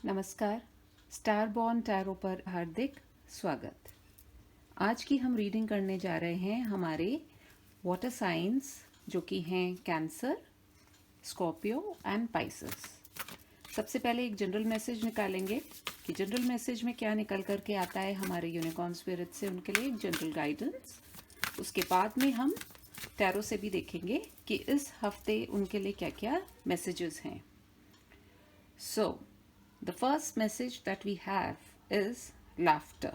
नमस्कार, star born tarot पर हार्दिक स्वागत। आज की हम रीडिंग करने जा रहे हैं हमारे वाटर साइंस जो कि हैं कैंसर, स्कॉर्पियो एंड पाइसेस। सबसे पहले एक जनरल मैसेज निकालेंगे कि जनरल मैसेज में क्या निकल करके आता है हमारे यूनिकॉर्न स्पिरिट से, उनके लिए एक जनरल गाइडेंस। उसके बाद में हम टैरो से भी देखेंगे कि इस हफ्ते उनके लिए क्या क्या मैसेजेस हैं। So, the first message that we have is laughter.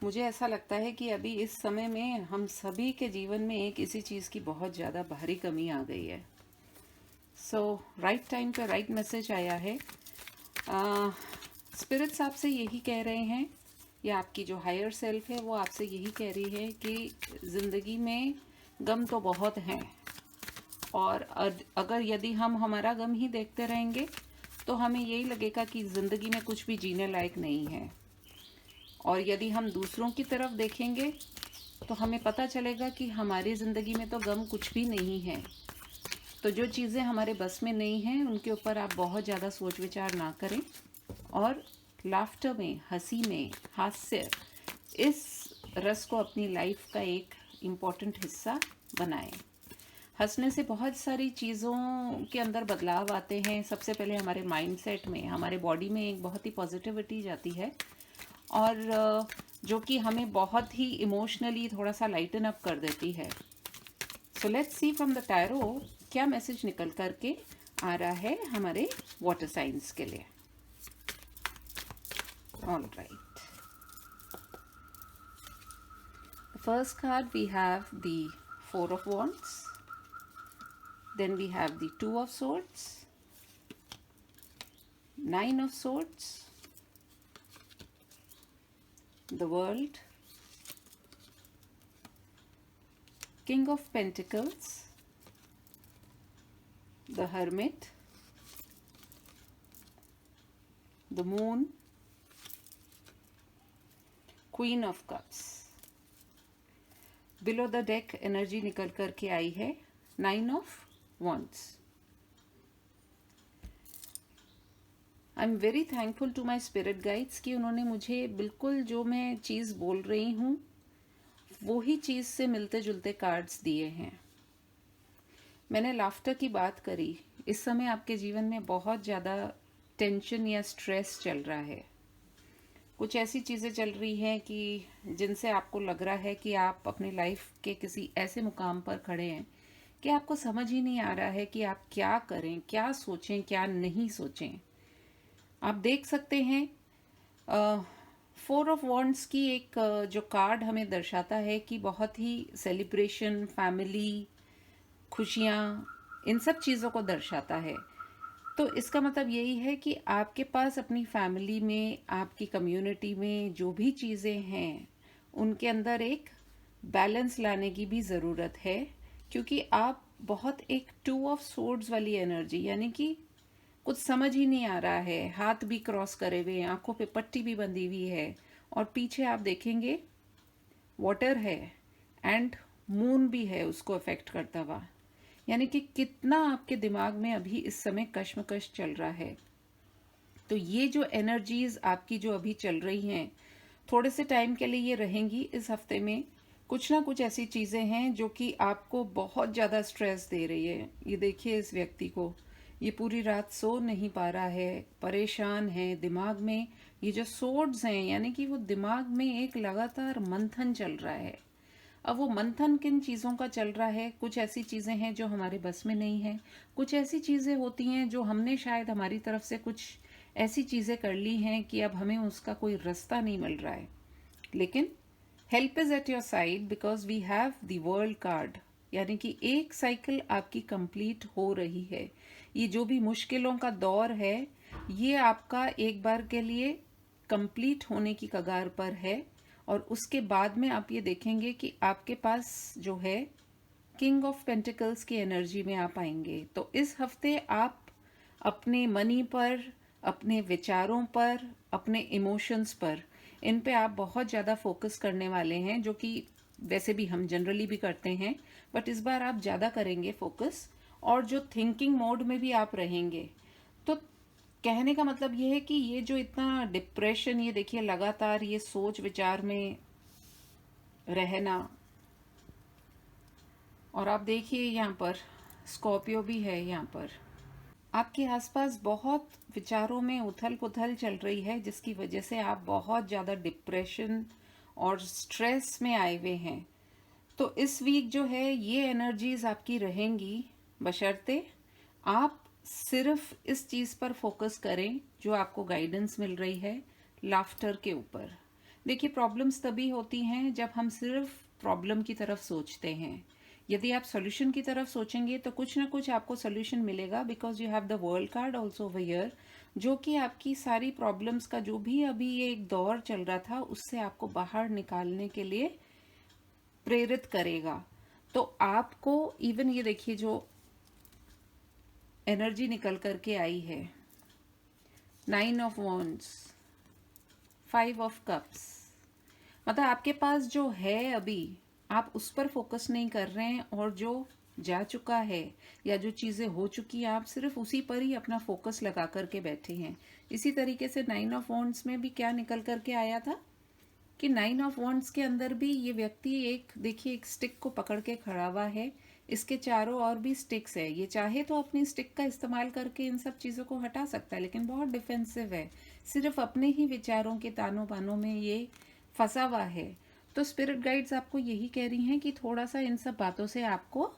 मुझे ऐसा लगता है कि अभी इस समय में हम सभी के जीवन में एक इसी चीज़ की बहुत ज़्यादा भारी कमी आ गई है। सो राइट टाइम पे राइट मैसेज आया है। स्पिरिट्स आपसे यही कह रहे हैं, या आपकी जो हायर सेल्फ है वो आपसे यही कह रही है कि ज़िंदगी में गम तो बहुत हैं, और अगर यदि हम हमारा गम ही देखते रहेंगे तो हमें यही लगेगा कि ज़िंदगी में कुछ भी जीने लायक नहीं है। और यदि हम दूसरों की तरफ देखेंगे तो हमें पता चलेगा कि हमारी ज़िंदगी में तो गम कुछ भी नहीं है। तो जो चीज़ें हमारे बस में नहीं हैं उनके ऊपर आप बहुत ज़्यादा सोच विचार ना करें, और लाफ्टर में, हंसी में, हास्य, इस रस को अपनी लाइफ का एक इम्पॉर्टेंट हिस्सा बनाएं। हंसने से बहुत सारी चीज़ों के अंदर बदलाव आते हैं। सबसे पहले हमारे माइंडसेट में, हमारे बॉडी में एक बहुत ही पॉजिटिविटी जाती है, और जो कि हमें बहुत ही इमोशनली थोड़ा सा लाइटन अप कर देती है। So let's see from the tarot क्या मैसेज निकल करके आ रहा है हमारे वाटर साइंस के लिए। All right, first card we have the 4 of Wands. Then we have the 2 of Swords, 9 of Swords, the World, King of Pentacles, the Hermit, the Moon, Queen of Cups. Below the deck energy निकल करके आई है 9 of Wands. I am very thankful to my spirit guides कि उन्होंने मुझे बिल्कुल जो मैं चीज़ बोल रही हूँ वो ही चीज़ से मिलते जुलते कार्ड्स दिए हैं। मैंने लाफ्टर की बात करी। इस समय आपके जीवन में बहुत ज़्यादा टेंशन या स्ट्रेस चल रहा है। कुछ ऐसी चीज़ें चल रही हैं कि जिनसे आपको लग रहा है कि आप अपनी लाइफ के किसी ऐसे मुकाम पर खड़े हैं कि आपको समझ ही नहीं आ रहा है कि आप क्या करें, क्या सोचें, क्या नहीं सोचें। आप देख सकते हैं 4 of Wands की एक जो कार्ड हमें दर्शाता है कि बहुत ही सेलिब्रेशन, फैमिली, खुशियाँ, इन सब चीज़ों को दर्शाता है। तो इसका मतलब यही है कि आपके पास अपनी फैमिली में, आपकी कम्युनिटी में जो भी चीज़ें हैं उनके अंदर एक बैलेंस लाने की भी ज़रूरत है, क्योंकि आप बहुत एक 2 of Swords वाली एनर्जी, यानी कि कुछ समझ ही नहीं आ रहा है, हाथ भी क्रॉस करे हुए, आंखों पे पट्टी भी बंधी हुई है, और पीछे आप देखेंगे वाटर है एंड मून भी है उसको अफेक्ट करता हुआ। यानी कि कितना आपके दिमाग में अभी इस समय कश्मकश चल रहा है। तो ये जो एनर्जीज आपकी जो अभी चल रही हैं, थोड़े से टाइम के लिए ये रहेंगी। इस हफ्ते में कुछ ना कुछ ऐसी चीज़ें हैं जो कि आपको बहुत ज़्यादा स्ट्रेस दे रही है। ये देखिए, इस व्यक्ति को ये पूरी रात सो नहीं पा रहा है, परेशान है, दिमाग में ये जो सोर्ड्स हैं, यानी कि वो दिमाग में एक लगातार मंथन चल रहा है। अब वो मंथन किन चीज़ों का चल रहा है? कुछ ऐसी चीज़ें हैं जो हमारे बस में नहीं है, कुछ ऐसी चीज़ें होती हैं जो हमने शायद हमारी तरफ से कुछ ऐसी चीज़ें कर ली हैं कि अब हमें उसका कोई रास्ता नहीं मिल रहा है। लेकिन help is at your side because we have the world card, यानी कि एक साइकिल आपकी कंप्लीट हो रही है। ये जो भी मुश्किलों का दौर है ये आपका एक बार के लिए कंप्लीट होने की कगार पर है, और उसके बाद में आप ये देखेंगे कि आपके पास जो है किंग ऑफ पेंटिकल्स की एनर्जी में आप आएंगे। तो इस हफ्ते आप अपने मनी पर, अपने विचारों पर, अपने इमोशंस पर, इन पे आप बहुत ज़्यादा फोकस करने वाले हैं, जो कि वैसे भी हम जनरली भी करते हैं, बट इस बार आप ज़्यादा करेंगे फोकस। और जो थिंकिंग मोड में भी आप रहेंगे। तो कहने का मतलब ये है कि ये जो इतना डिप्रेशन, ये देखिए लगातार ये सोच विचार में रहना, और आप देखिए यहाँ पर स्कॉर्पियो भी है। यहाँ पर आपके आसपास बहुत विचारों में उथल पुथल चल रही है, जिसकी वजह से आप बहुत ज़्यादा डिप्रेशन और स्ट्रेस में आए हुए हैं। तो इस वीक जो है ये एनर्जीज आपकी रहेंगी, बशर्ते आप सिर्फ इस चीज़ पर फोकस करें जो आपको गाइडेंस मिल रही है, लाफ्टर के ऊपर। देखिए प्रॉब्लम्स तभी होती हैं जब हम सिर्फ प्रॉब्लम की तरफ सोचते हैं। यदि आप सॉल्यूशन की तरफ सोचेंगे तो कुछ ना कुछ आपको सॉल्यूशन मिलेगा, because you have the world card also over here, जो कि आपकी सारी प्रॉब्लम्स का जो भी अभी ये एक दौर चल रहा था उससे आपको बाहर निकालने के लिए प्रेरित करेगा। तो आपको इवन ये देखिए जो एनर्जी निकल करके आई है, 9 ऑफ वॉन्ड्स, 5 ऑफ कप्स, मतलब आपके पास जो है अभी आप उस पर फोकस नहीं कर रहे हैं, और जो जा चुका है या जो चीज़ें हो चुकी हैं आप सिर्फ उसी पर ही अपना फोकस लगा करके बैठे हैं। इसी तरीके से 9 ऑफ वॉन्ड्स में भी क्या निकल करके आया था कि 9 ऑफ वॉन्ड्स के अंदर भी ये व्यक्ति एक, देखिए एक स्टिक को पकड़ के खड़ा हुआ है, इसके चारों और भी स्टिक्स है। ये चाहे तो अपनी स्टिक का इस्तेमाल करके इन सब चीज़ों को हटा सकता है, लेकिन बहुत डिफेंसिव है, सिर्फ अपने ही विचारों के तानों बानों में ये फंसा हुआ है। तो स्पिरिट गाइड्स आपको यही कह रही हैं कि थोड़ा सा इन सब बातों से आपको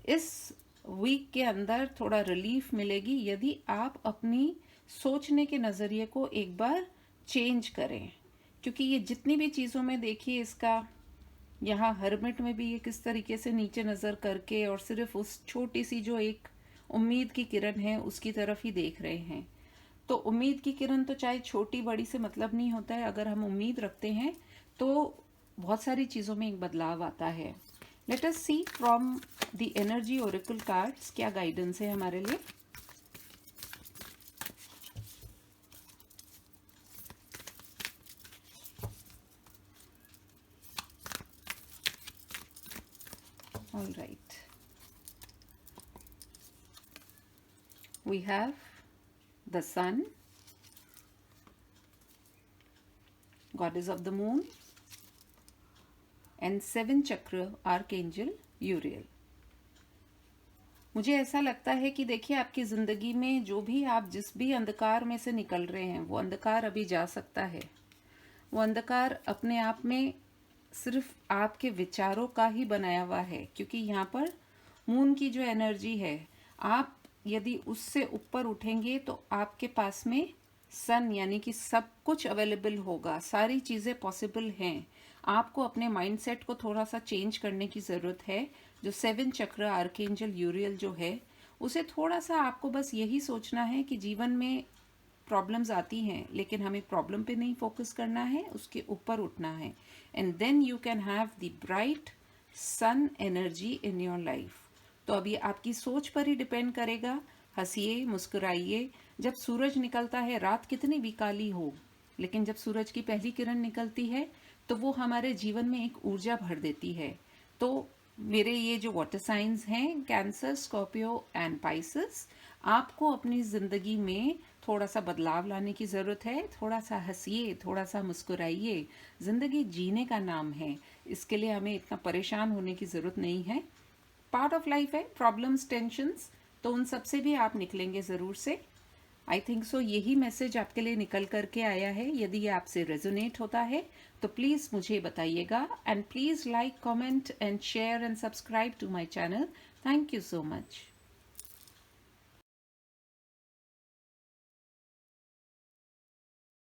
इस वीक के अंदर थोड़ा रिलीफ मिलेगी, यदि आप अपनी सोचने के नज़रिए को एक बार चेंज करें। क्योंकि ये जितनी भी चीज़ों में देखिए, इसका यहाँ हर्मिट में भी ये किस तरीके से नीचे नज़र करके और सिर्फ उस छोटी सी जो एक उम्मीद की किरण है उसकी तरफ ही देख रहे हैं। तो उम्मीद की किरण तो चाहे छोटी बड़ी से मतलब नहीं होता है, अगर हम उम्मीद रखते हैं तो बहुत सारी चीज़ों में एक बदलाव आता है। Let us see from the energy oracle cards क्या गाइडेंस है हमारे लिए। All right, we have the sun, goddess of the moon, and 7 चक्र आर्कएंजल यूरियल। मुझे ऐसा लगता है कि देखिए आपकी ज़िंदगी में जो भी आप जिस भी अंधकार में से निकल रहे हैं वो अंधकार अभी जा सकता है। वो अंधकार अपने आप में सिर्फ आपके विचारों का ही बनाया हुआ है, क्योंकि यहाँ पर मून की जो एनर्जी है, आप यदि उससे ऊपर उठेंगे तो आपके पास में सन यानी कि सब कुछ अवेलेबल होगा, सारी चीज़ें पॉसिबल हैं। आपको अपने माइंडसेट को थोड़ा सा चेंज करने की ज़रूरत है। जो 7 चक्र आर्कएंजल यूरियल जो है उसे थोड़ा सा आपको बस यही सोचना है कि जीवन में प्रॉब्लम्स आती हैं, लेकिन हमें प्रॉब्लम पे नहीं फोकस करना है, उसके ऊपर उठना है। And then you can have the bright sun energy in your life. तो अभी आपकी सोच पर ही डिपेंड करेगा। हंसिए, मुस्कुराइए। जब सूरज निकलता है, रात कितनी भी काली हो, लेकिन जब सूरज की पहली किरण निकलती है तो वो हमारे जीवन में एक ऊर्जा भर देती है। तो मेरे ये जो वाटर साइंस हैं, कैंसर, स्कॉर्पियो एंड पाइसेस, आपको अपनी ज़िंदगी में थोड़ा सा बदलाव लाने की ज़रूरत है। थोड़ा सा हंसिए, थोड़ा सा मुस्कुराइए। ज़िंदगी जीने का नाम है, इसके लिए हमें इतना परेशान होने की ज़रूरत नहीं है। पार्ट ऑफ लाइफ है, प्रॉब्लम्स, टेंशन्स, तो उन सब से भी आप निकलेंगे ज़रूर से। आई थिंक सो यही मैसेज आपके लिए निकल करके आया है। यदि ये आपसे रेजोनेट होता है तो प्लीज़ मुझे बताइएगा, and please like, comment and share and subscribe to my channel. Thank you so much.